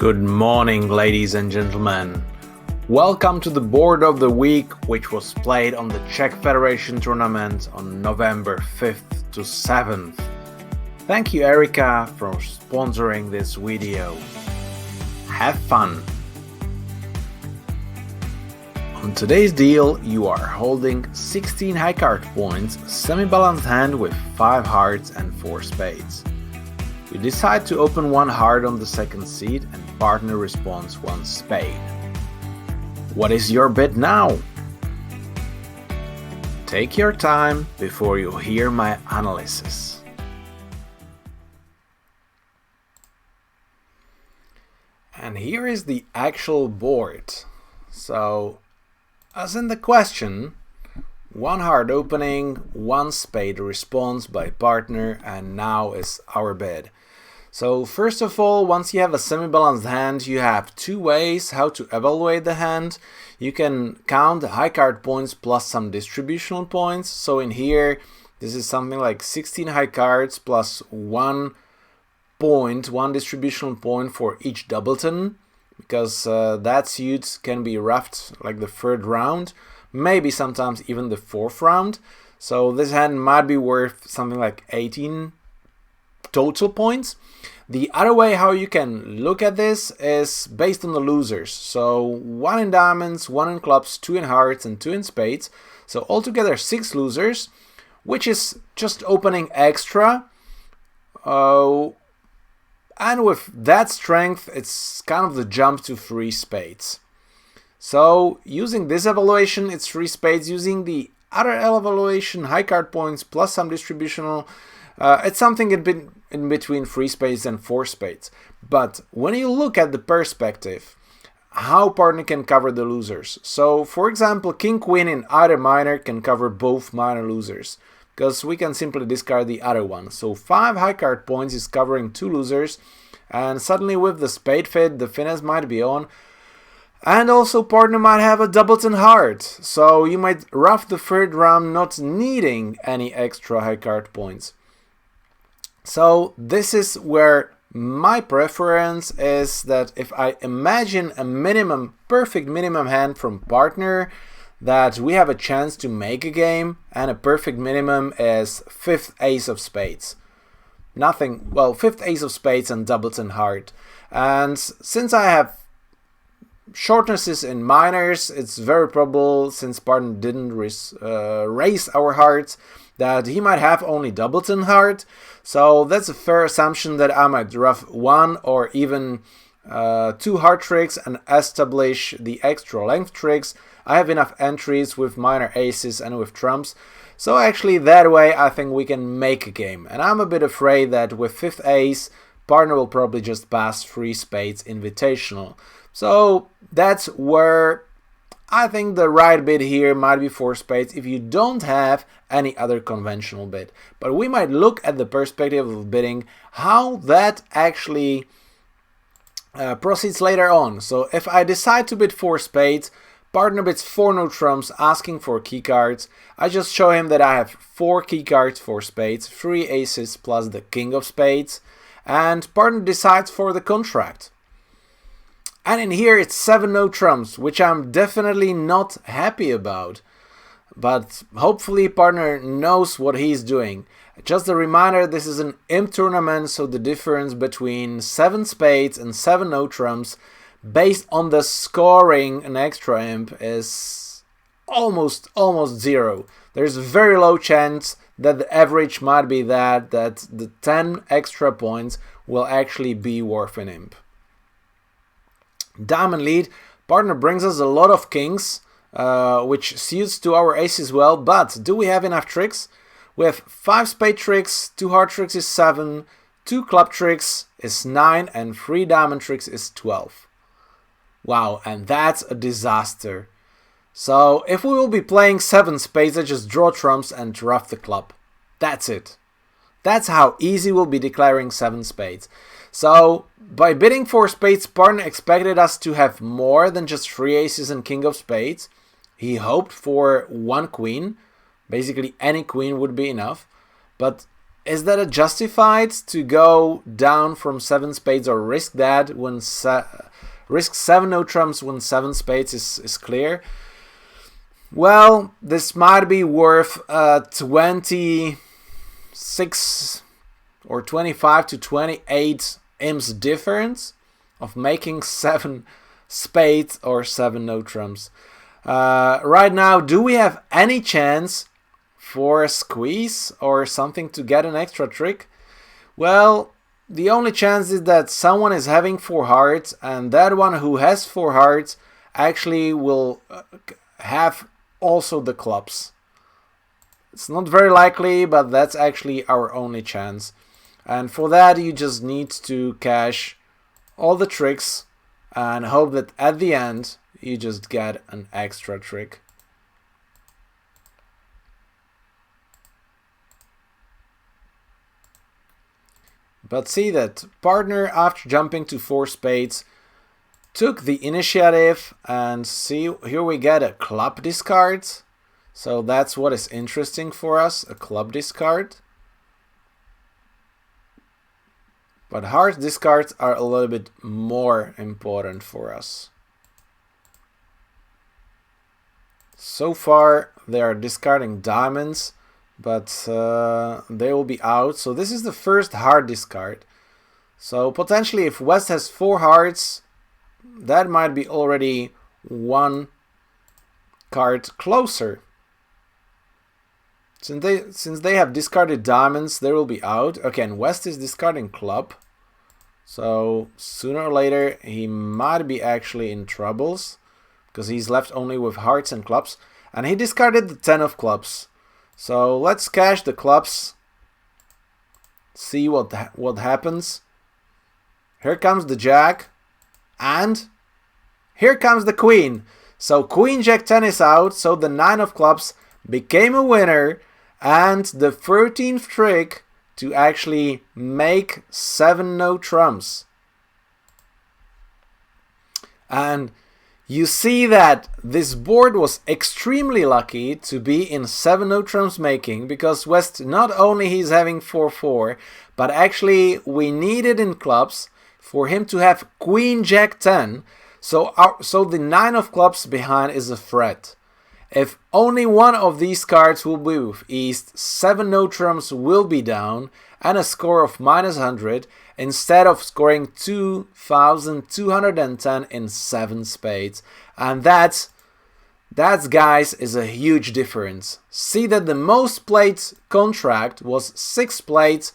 Good morning, ladies and gentlemen. Welcome to the board of the week, which was played on the Czech Federation tournament on November 5th to 7th. Thank you, Erika, for sponsoring this video. Have fun! On today's deal, you are holding 16 high card points, semi-balanced hand with 5 hearts and 4 spades. You decide to open 1 heart on the second seat and partner responds 1 spade. What is your bid now? Take your time before you hear my analysis. And here is the actual board. So, as in the question, 1 heart opening, 1 spade response by partner, and now is our bid. So first of all, once you have a semi-balanced hand, you have 2 ways how to evaluate the hand. You can count the high card points plus some distributional points. So in here, this is something like 16 high cards plus 1 point, 1 distributional point for each doubleton, because that suit can be ruffed like the 3rd round, maybe sometimes even the 4th round. So this hand might be worth something like 18 total points. The other way how you can look at this is based on the losers. So 1 in diamonds, 1 in clubs, 2 in hearts and 2 in spades. So altogether 6 losers, which is just opening extra. And with that strength, it's kind of the jump to 3 spades. So using this evaluation, it's 3 spades. Using the other evaluation, high card points plus some distributional, it's something in between 3 spades and 4 spades. But when you look at the perspective, how partner can cover the losers. So for example, king queen in either minor can cover both minor losers, because we can simply discard the other one. So 5 high card points is covering 2 losers, and suddenly with the spade fit, the finesse might be on. And also partner might have a doubleton heart, so you might ruff the 3rd round not needing any extra high card points. So this is where my preference is, that if I imagine a minimum, perfect minimum hand from partner, that we have a chance to make a game, and a perfect minimum is 5th ace of spades. Nothing, well, 5th ace of spades and doubleton heart. And since I have shortnesses in minors, it's very probable, since partner didn't raise our hearts, that he might have only doubleton heart. So that's a fair assumption that I might ruff 1 or even 2 heart tricks and establish the extra length tricks. I have enough entries with minor aces and with trumps. So actually that way I think we can make a game. And I'm a bit afraid that with 5th ace, partner will probably just pass 3 spades invitational. So that's where I think the right bid here might be 4 spades if you don't have any other conventional bid. But we might look at the perspective of bidding, how that actually proceeds later on. So if I decide to bid 4 spades, partner bids 4 no trumps, asking for key cards. I just show him that I have 4 key cards for spades, 3 aces plus the king of spades, and partner decides for the contract. And in here it's 7 no trumps, which I'm definitely not happy about. But hopefully partner knows what he's doing. Just a reminder, this is an imp tournament, so the difference between 7 spades and 7 no trumps, based on the scoring an extra imp, is almost 0. There's a very low chance that the average might be that the 10 extra points will actually be worth an imp. Diamond lead, partner brings us a lot of kings, which suits to our aces well, but do we have enough tricks? We have 5 spade tricks, 2 heart tricks is 7, 2 club tricks is 9, and 3 diamond tricks is 12. Wow, and that's a disaster. So if we will be playing 7 spades, I just draw trumps and ruff the club. That's it. That's how easy we'll be declaring 7 spades. So by bidding 4 spades, partner expected us to have more than just 3 aces and king of spades. He hoped for 1 queen. Basically any queen would be enough. But is that justified to go down from 7 spades or risk that when risk 7 no trumps when 7 spades is clear? Well, this might be worth 26 or 25 to 28 imps difference of making 7 spades or 7 no trumps. Right now, do we have any chance for a squeeze or something to get an extra trick? Well, the only chance is that someone is having 4 hearts, and that one who has 4 hearts actually will have also the clubs. It's not very likely, but that's actually our only chance. And for that, you just need to cash all the tricks and hope that at the end you just get an extra trick. But see that partner, after jumping to 4 spades, took the initiative, and see, here we get a club discard. So that's what is interesting for us, a club discard. But heart discards are a little bit more important for us. So far they are discarding diamonds, but they will be out. So this is the first heart discard. So potentially if West has 4 hearts, that might be already 1 card closer. Since they have discarded diamonds, they will be out. Okay, and West is discarding club. So sooner or later he might be actually in troubles, because he's left only with hearts and clubs. And he discarded the 10 of clubs. So let's cash the clubs. See what happens. Here comes the jack. And here comes the queen. So queen jack 10 is out. So the 9 of clubs became a winner. And the 13th trick to actually make 7 no trumps. And you see that this board was extremely lucky to be in 7 no trumps making, because West, not only he's having 4-4, but actually we needed in clubs for him to have queen jack 10. So the 9 of clubs behind is a threat. If only one of these cards will be with East, 7 no trumps will be down and a score of -100 instead of scoring 2,210 in 7 spades. And that, guys, is a huge difference. See that the most played contract was 6 spades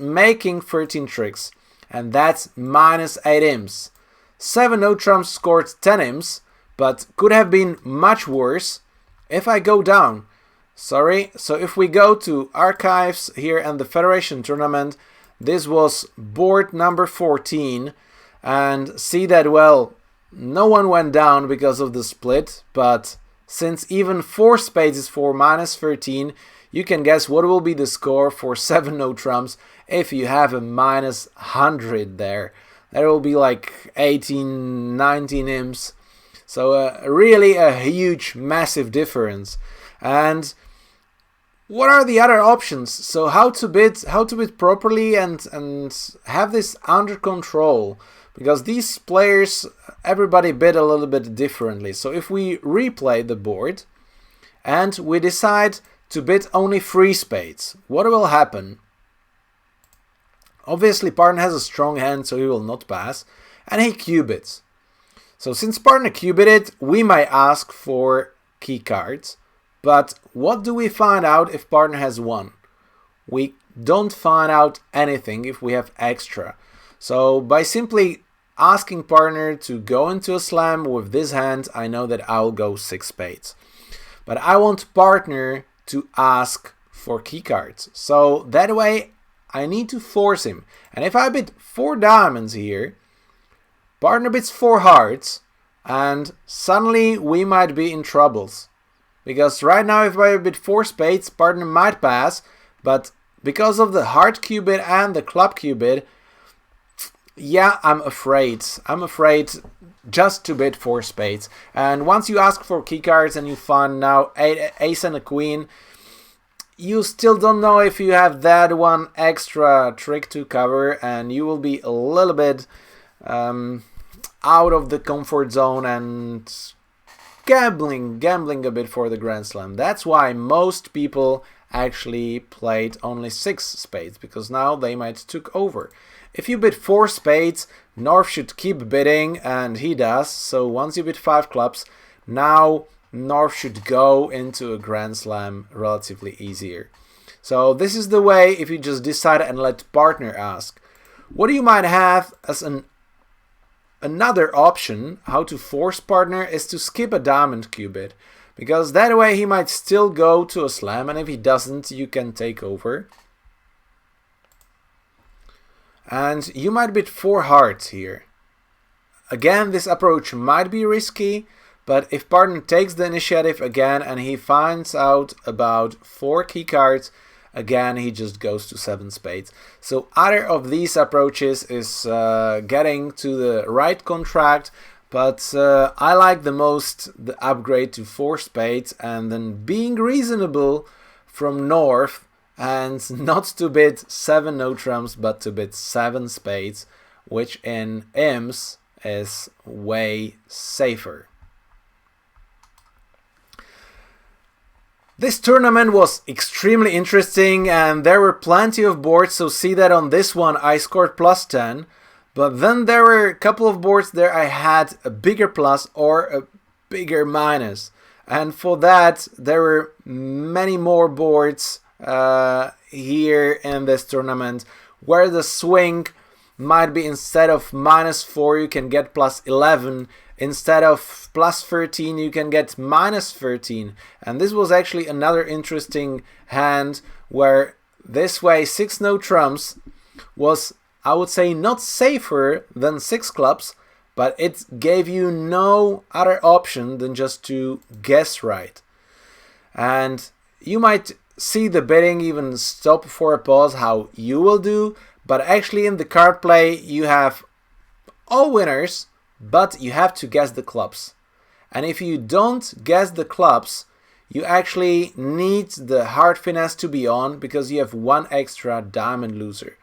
making 13 tricks. And that's -8 imps. 7 no trumps scored 10 imps, but could have been much worse. If I go down, so if we go to archives here and the Federation tournament, this was board number 14, and see that, well, no one went down because of the split, but since even 4 spades is for -13, you can guess what will be the score for 7 no trumps if you have a -100 there. There will be like 18, 19 imps. So really a huge, massive difference. And what are the other options? So how to bid properly and have this under control, because these players, everybody bid a little bit differently. So if we replay the board and we decide to bid only 3 spades, what will happen? Obviously partner has a strong hand, so he will not pass, and he q-bids. So since partner q-bidded, we might ask for key cards. But what do we find out if partner has 1? We don't find out anything if we have extra. So by simply asking partner to go into a slam with this hand, I know that I'll go 6 spades. But I want partner to ask for key cards. So that way I need to force him. And if I bid 4 diamonds here, partner bids 4 hearts, and suddenly we might be in troubles. Because right now if I bid 4 spades, partner might pass, but because of the heart q-bid and the club q-bid, yeah, I'm afraid just to bid 4 spades. And once you ask for key cards and you find now ace and a queen, you still don't know if you have that one extra trick to cover, and you will be a little bit out of the comfort zone and gambling a bit for the Grand Slam. That's why most people actually played only 6 spades, because now they might took over. If you bid 4 spades, North should keep bidding, and he does. So once you bid 5 clubs, now North should go into a Grand Slam relatively easier. So this is the way if you just decide and let partner ask. What you might have as another option, how to force partner, is to skip a diamond cue bid. Because that way he might still go to a slam, and if he doesn't, you can take over. And you might bid 4 hearts here. Again, this approach might be risky, but if partner takes the initiative again and he finds out about 4 key cards, again he just goes to 7 spades. So either of these approaches is getting to the right contract, but I like the most the upgrade to 4 spades and then being reasonable from North and not to bid 7 no trumps but to bid 7 spades, which in IMS is way safer. This tournament was extremely interesting and there were plenty of boards, so see that on this one I scored plus 10, but then there were a couple of boards there I had a bigger plus or a bigger minus, and for that there were many more boards here in this tournament where the swing might be instead of -4 you can get plus 11, instead of plus 13 you can get minus 13, and this was actually another interesting hand where this way 6 no trumps was, I would say, not safer than 6 clubs, but it gave you no other option than just to guess right. And you might see the bidding even stop for a pause, how you will do, but actually in the card play you have all winners, but you have to guess the clubs. And if you don't guess the clubs, you actually need the hard finesse to be on because you have 1 extra diamond loser.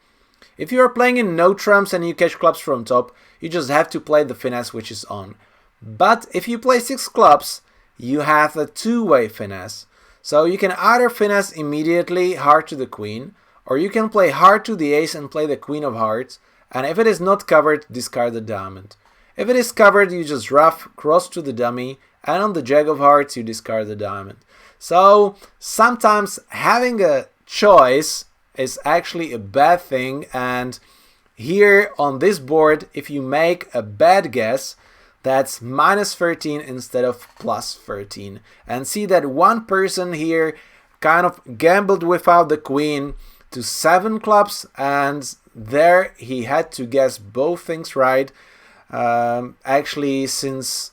If you are playing in no trumps and you catch clubs from top, you just have to play the finesse which is on. But if you play 6 clubs, you have a 2-way finesse. So you can either finesse immediately heart to the queen, or you can play heart to the ace and play the queen of hearts, and if it is not covered, discard the diamond. If it is covered, you just rough, cross to the dummy, and on the jack of hearts, you discard the diamond. So sometimes having a choice is actually a bad thing, and here on this board, if you make a bad guess, that's minus 13 instead of plus 13. And see that one person here kind of gambled without the queen to 7 clubs, and there he had to guess both things right. Actually, since,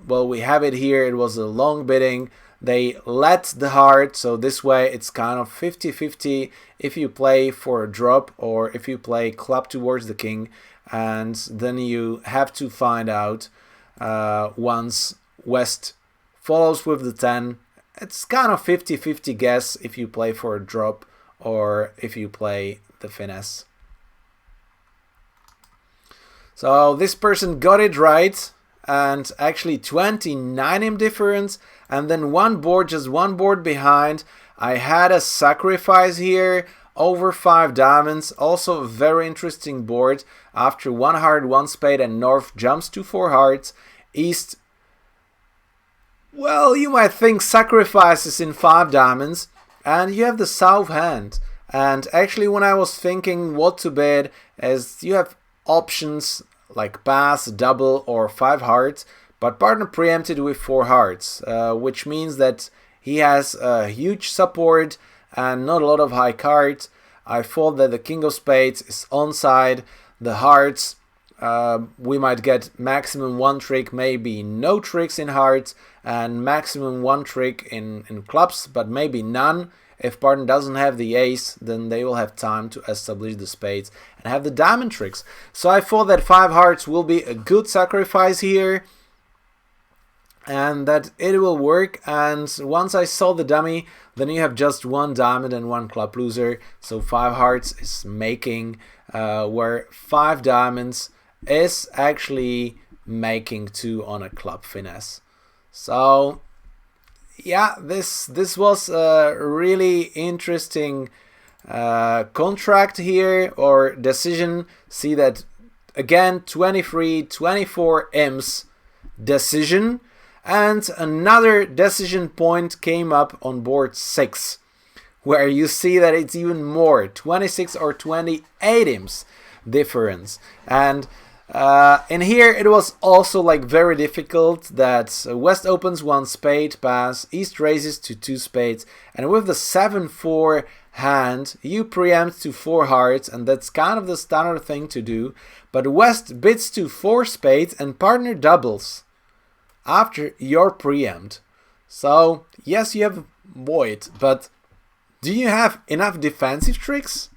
well, we have it here, it was a long bidding. They let the heart, so this way it's kind of 50-50 if you play for a drop or if you play club towards the king, and then you have to find out once West follows with the 10. It's kind of 50-50 guess if you play for a drop or if you play the finesse. So this person got it right, and actually 29 in difference, and then just one board behind. I had a sacrifice here over 5 diamonds, also a very interesting board. After 1 heart, 1 spade, and North jumps to 4 hearts. East, well, you might think sacrifices in 5 diamonds, and you have the south hand. And actually when I was thinking what to bid, as you have options like pass, double, or 5 hearts, but partner preempted with 4 hearts, which means that he has a huge support and not a lot of high cards. I thought that the king of spades is onside. The hearts, we might get maximum 1 trick, maybe no tricks in hearts, and maximum 1 trick in clubs, but maybe none. If partner doesn't have the ace, then they will have time to establish the spades and have the diamond tricks. So I thought that 5 hearts will be a good sacrifice here. and that it will work. And once I saw the dummy, then you have just one diamond and one club loser, so 5 hearts is making, where 5 diamonds is actually making 2 on a club finesse. So yeah, this was a really interesting contract here, or decision. See that again, 23, 24 imps decision, and another decision point came up on board 6, where you see that it's even more, 26 or 28 imps difference. And in here it was also like very difficult that West opens 1 spade pass, East raises to 2 spades, and with the 7-4 hand you preempt to 4 hearts, and that's kind of the standard thing to do. But West bids to 4 spades and partner doubles after your preempt. So yes, you have void, but do you have enough defensive tricks?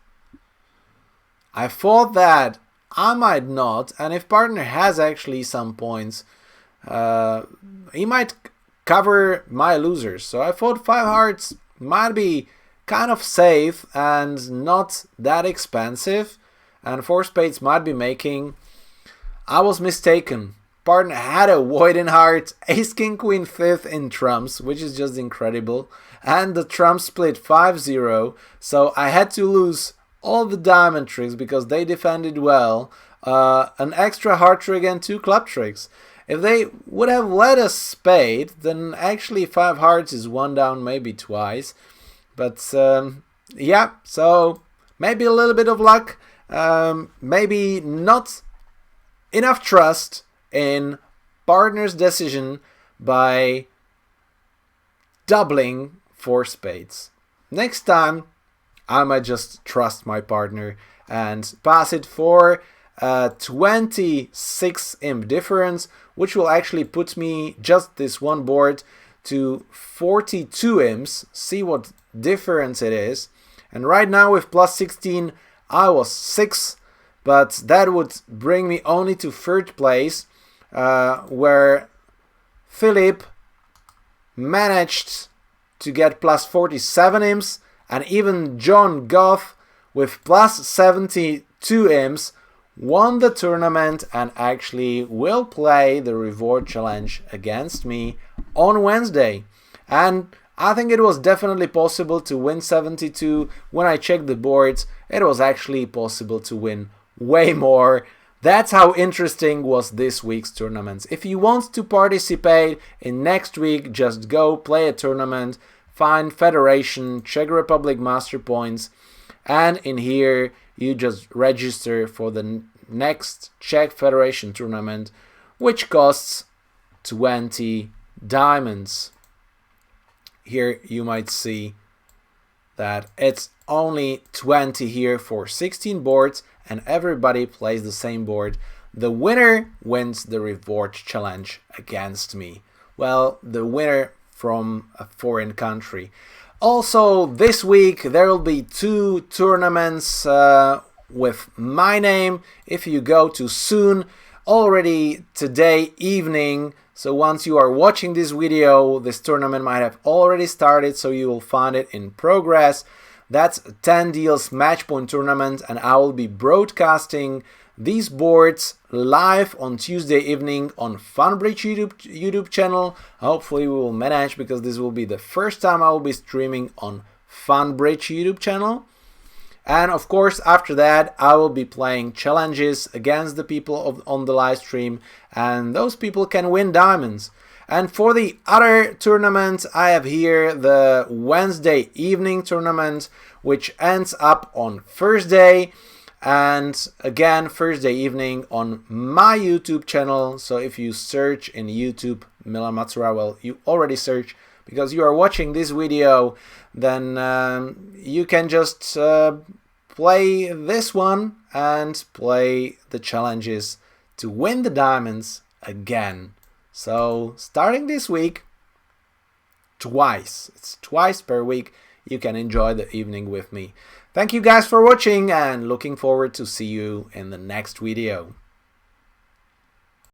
I thought that I might not, and if partner has actually some points, he might cover my losers. So I thought 5 hearts might be kind of safe and not that expensive, and 4 spades might be making. I was mistaken. Partner had a void in hearts, ace king queen 5th in trumps, which is just incredible, and the trump split 5-0, so I had to lose all the diamond tricks because they defended well, an extra heart trick and 2 club tricks. If they would have led a spade, then actually 5 hearts is 1 down, maybe twice. But yeah, so maybe a little bit of luck, maybe not enough trust in partner's decision by doubling 4 spades. Next time I might just trust my partner and pass it for 26 imp difference, which will actually put me just this one board to 42 imps. See what difference it is. And right now with plus 16 I was 6, but that would bring me only to 3rd place, where Philip managed to get plus 47 imps, and even John Goff with plus 72 imps won the tournament and actually will play the reward challenge against me on Wednesday. And I think it was definitely possible to win 72. When I checked the boards, it was actually possible to win way more. That's how interesting was this week's tournaments. If you want to participate in next week, just go play a tournament, find Federation, Czech Republic Master Points, and in here you just register for the next Czech Federation tournament, which costs 20 diamonds. Here you might see that it's only 20 here for 16 boards, and everybody plays the same board. The winner wins the reward challenge against me. Well, the winner from a foreign country. Also, this week there will be 2 tournaments with my name. If you go to soon, already today evening, so once you are watching this video, this tournament might have already started, so you will find it in progress. That's a 10 deals match point tournament, and I will be broadcasting these boards live on Tuesday evening on FunBridge YouTube channel. Hopefully we will manage, because this will be the first time I will be streaming on FunBridge YouTube channel. And of course, after that, I will be playing challenges against the people on the live stream, and those people can win diamonds. And for the other tournament, I have here the Wednesday evening tournament, which ends up on Thursday. And again, Thursday evening on my YouTube channel. So if you search in YouTube Milan Macura, well, you already search because you are watching this video, then you can just play this one and play the challenges to win the diamonds again. So starting this week, it's twice per week, you can enjoy the evening with me. Thank you guys for watching, and looking forward to see you in the next video.